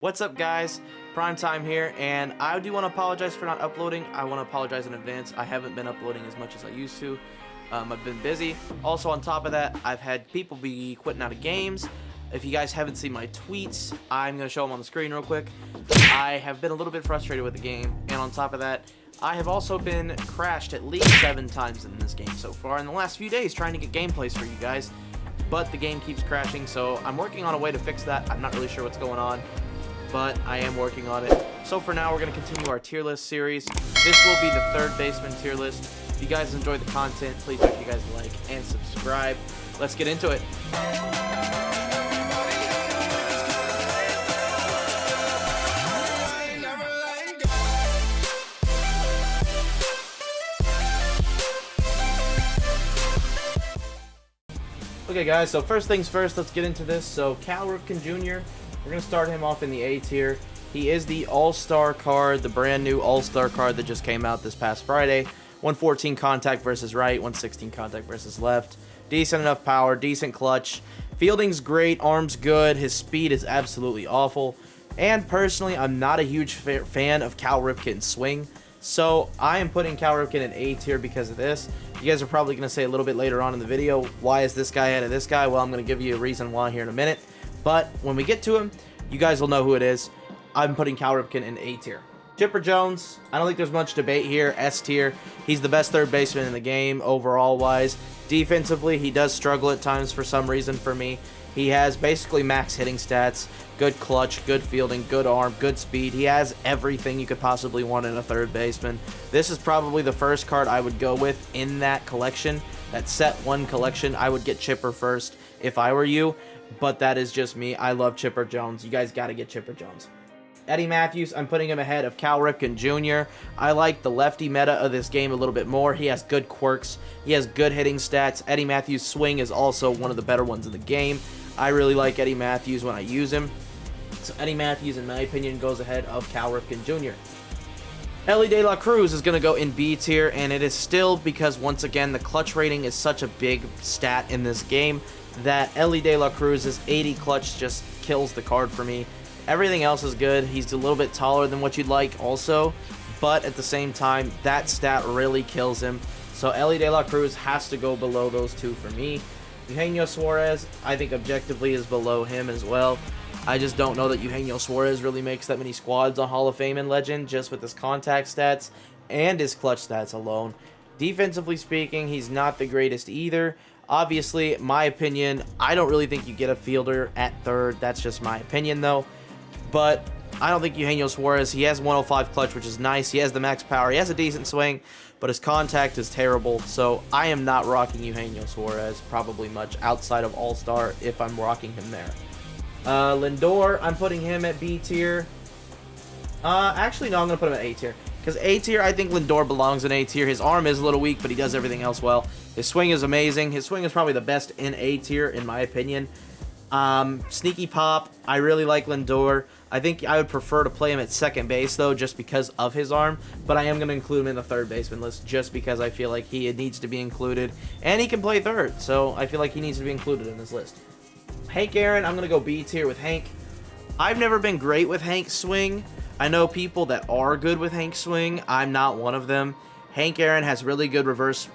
What's up, guys? Prime Time here, and I do want to apologize for not uploading. I want to apologize in advance. I haven't been uploading as much as I used to. I've been busy. Also, on top of that, I've had people be quitting out of games. If you guys haven't seen my tweets, I'm going to show them on the screen real quick. I have been a little bit frustrated with the game, and on top of that, I have also been crashed at least 7 times in this game so far in the last few days trying to get gameplays for you guys. But the game keeps crashing, so I'm working on a way to fix that. I'm not really sure what's going on, but I am working on it. So for now, we're going to continue our tier list series. This will be the third Baseman tier list. If you guys enjoy the content, please make sure you guys like and subscribe. Let's get into it. Okay guys, so first things first, let's get into this. So Cal Ripken Jr., we're going to start him off in the A tier. He is the All-Star card, the brand new All-Star card that just came out this past Friday. 114 contact versus right, 116 contact versus left. Decent enough power, decent clutch. Fielding's great, arm's good, his speed is absolutely awful. And personally, I'm not a huge fan of Cal Ripken's swing. So I am putting Cal Ripken in A tier because of this. You guys are probably going to say a little bit later on in the video, why is this guy ahead of this guy? Well, I'm going to give you a reason why here in a minute. But when we get to him, you guys will know who it is. I'm putting Cal Ripken in A tier. Chipper Jones, I don't think there's much debate here. S tier. He's the best third baseman in the game overall wise. Defensively, he does struggle at times for some reason for me. He has basically max hitting stats, good clutch, good fielding, good arm, good speed. He has everything you could possibly want in a third baseman. This is probably the first card I would go with in that collection, that set 1 collection. I would get Chipper first if I were you, but that is just me. I love Chipper Jones. You guys got to get Chipper Jones. Eddie Matthews, I'm putting him ahead of Cal Ripken Jr. I like the lefty meta of this game a little bit more. He has good quirks. He has good hitting stats. Eddie Matthews' swing is also one of the better ones in the game. I really like Eddie Matthews when I use him. So Eddie Matthews, in my opinion, goes ahead of Cal Ripken Jr. Elly De La Cruz is going to go in B tier, and it is still because, once again, the clutch rating is such a big stat in this game that Elly De La Cruz's 80 clutch just kills the card for me. Everything else is good. He's a little bit taller than what you'd like also, but at the same time, that stat really kills him. So Elly De La Cruz has to go below those two for me. Eugenio Suarez, I think objectively is below him as well. I just don't know that Eugenio Suarez really makes that many squads on Hall of Fame and Legend just with his contact stats and his clutch stats alone. Defensively speaking, he's not the greatest either. Obviously, my opinion, I don't really think you get a fielder at third. That's just my opinion though. But I don't think Eugenio Suarez, he has 105 clutch, which is nice. He has the max power. He has a decent swing, but his contact is terrible. So I am not rocking Eugenio Suarez probably much outside of All-Star if I'm rocking him there. Lindor, I'm putting him at B tier. Actually, no, I'm going to put him at A tier. Because A tier, I think Lindor belongs in A tier. His arm is a little weak, but he does everything else well. His swing is amazing. His swing is probably the best in A tier, in my opinion. Sneaky pop, I really like Lindor. I think I would prefer to play him at second base, though, just because of his arm. But I am going to include him in the third baseman list just because I feel like he needs to be included. And he can play third, so I feel like he needs to be included in this list. Hank Aaron, I'm going to go B tier with Hank. I've never been great with Hank's swing. I know people that are good with Hank's swing. I'm not one of them. Hank Aaron has really good reverse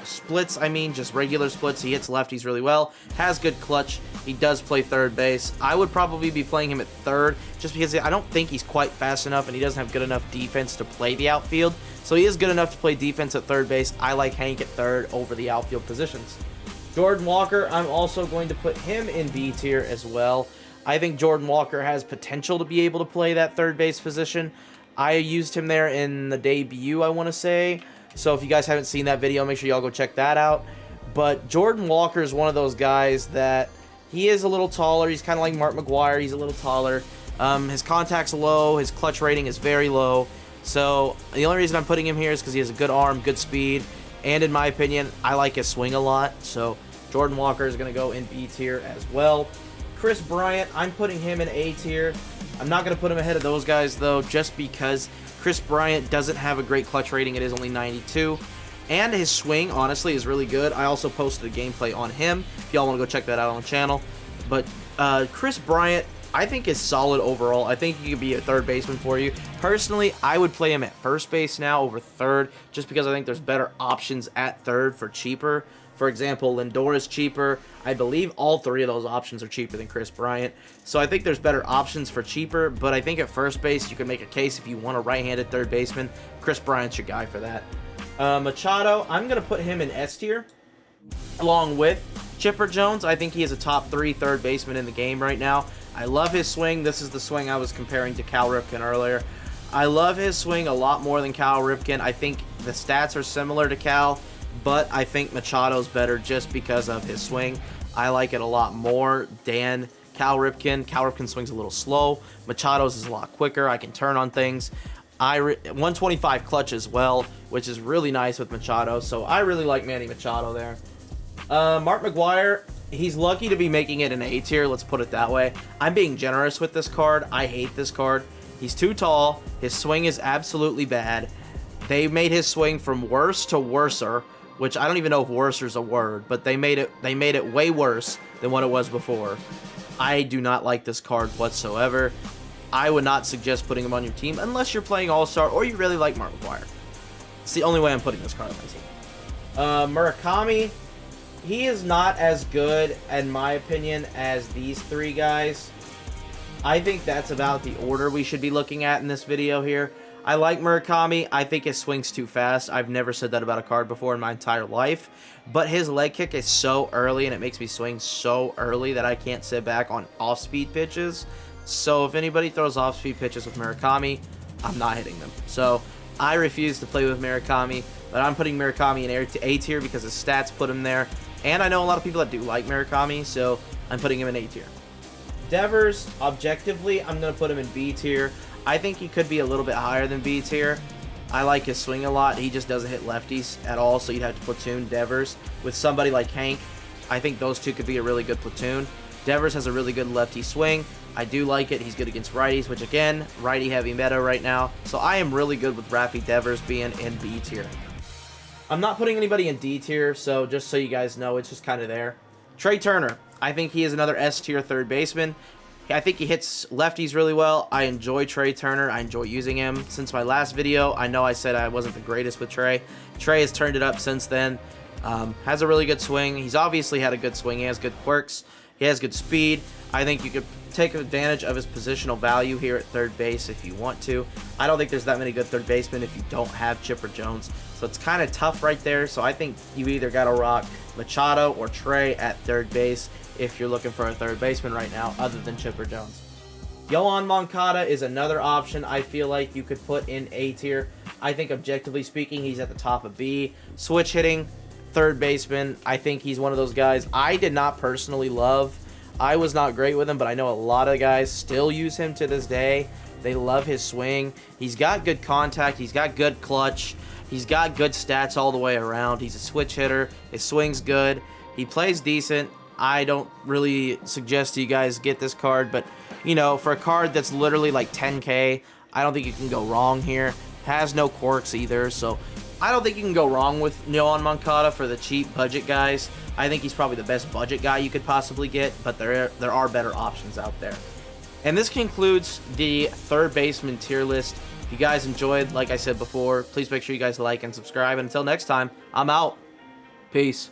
splits, just regular splits. He hits lefties really well, has good clutch. He does play third base. I would probably be playing him at third just because I don't think he's quite fast enough and he doesn't have good enough defense to play the outfield. So he is good enough to play defense at third base. I like Hank at third over the outfield positions. Jordan Walker, I'm also going to put him in B tier as well. I think Jordan Walker has potential to be able to play that third base position. I used him there in the debut, I want to say. So if you guys haven't seen that video, make sure y'all go check that out. But Jordan Walker is one of those guys that he is a little taller. He's kind of like Mark McGwire. He's a little taller. His contact's low. His clutch rating is very low. So the only reason I'm putting him here is because he has a good arm, good speed. And in my opinion, I like his swing a lot. So Jordan Walker is going to go in B tier as well. Chris Bryant, I'm putting him in A tier. I'm not going to put him ahead of those guys, though, just because Chris Bryant doesn't have a great clutch rating. It is only 92. And his swing, honestly, is really good. I also posted a gameplay on him if y'all want to go check that out on the channel. But Chris Bryant, I think is solid overall. I think he could be a third baseman for you. Personally, I would play him at first base now over third, just because I think there's better options at third for cheaper. For example, Lindor is cheaper. I believe all three of those options are cheaper than Chris Bryant. So I think there's better options for cheaper, but I think at first base, you can make a case if you want a right-handed third baseman. Chris Bryant's your guy for that. Machado, I'm going to put him in S tier, along with Chipper Jones. I think he is a top 3 third baseman in the game right now. I love his swing. This is the swing I was comparing to Cal Ripken earlier. I love his swing a lot more than Cal Ripken. I think the stats are similar to Cal, but I think Machado's better just because of his swing. I like it a lot more than Cal Ripken. Cal Ripken swings a little slow. Machado's is a lot quicker. I can turn on things. 125 clutch as well, which is really nice with Machado. So I really like Manny Machado there. Mark McGwire, he's lucky to be making it an A tier, let's put it that way. I'm being generous with this card. I hate this card. He's too tall. His swing is absolutely bad. They made his swing from worse to worser, which I don't even know if worser is a word, but they made it way worse than what it was before. I do not like this card whatsoever. I would not suggest putting him on your team unless you're playing All-Star or you really like Mark McGwire. It's the only way I'm putting this card on my team. Murakami, he is not as good, in my opinion, as these three guys. I think that's about the order we should be looking at in this video here. I like Murakami. I think his swing's too fast. I've never said that about a card before in my entire life. But his leg kick is so early, and it makes me swing so early that I can't sit back on off-speed pitches. So if anybody throws off-speed pitches with Murakami, I'm not hitting them. So I refuse to play with Murakami, but I'm putting Murakami in A tier because his stats put him there. And I know a lot of people that do like Murakami, so I'm putting him in A tier. Devers, objectively, I'm going to put him in B tier. I think he could be a little bit higher than B tier. I like his swing a lot. He just doesn't hit lefties at all, so you'd have to platoon Devers with somebody like Hank. I think those two could be a really good platoon. Devers has a really good lefty swing. I do like it. He's good against righties, which again, righty heavy meta right now. So I am really good with Raffy Devers being in B tier. I'm not putting anybody in D tier, so just so you guys know, it's just kind of there. Trey Turner. I think he is another S tier third baseman. I think he hits lefties really well. I enjoy Trey Turner. I enjoy using him. Since my last video, I know I said I wasn't the greatest with Trey. Trey has turned it up since then. Has a really good swing. He's obviously had a good swing. He has good quirks. He has good speed. I think you could take advantage of his positional value here at third base if you want to. I don't think there's that many good third basemen if you don't have Chipper Jones. So it's kind of tough right there. So I think you either got to rock Machado or Trey at third base if you're looking for a third baseman right now other than Chipper Jones. Yohan Moncada is another option I feel like you could put in A tier. I think objectively speaking, he's at the top of B. Switch hitting, third baseman. I think he's one of those guys I did not personally love. I was not great with him, but I know a lot of guys still use him to this day. They love his swing. He's got good contact. He's got good clutch. He's got good stats all the way around. He's a switch hitter. His swing's good. He plays decent. I don't really suggest you guys get this card, but, you know, for a card that's literally like 10K, I don't think you can go wrong here. Has no quirks either, so I don't think you can go wrong with Yohan Moncada for the cheap budget guys. I think he's probably the best budget guy you could possibly get, but there are better options out there. And this concludes the third baseman tier list. If you guys enjoyed, like I said before, please make sure you guys like and subscribe. And until next time, I'm out. Peace.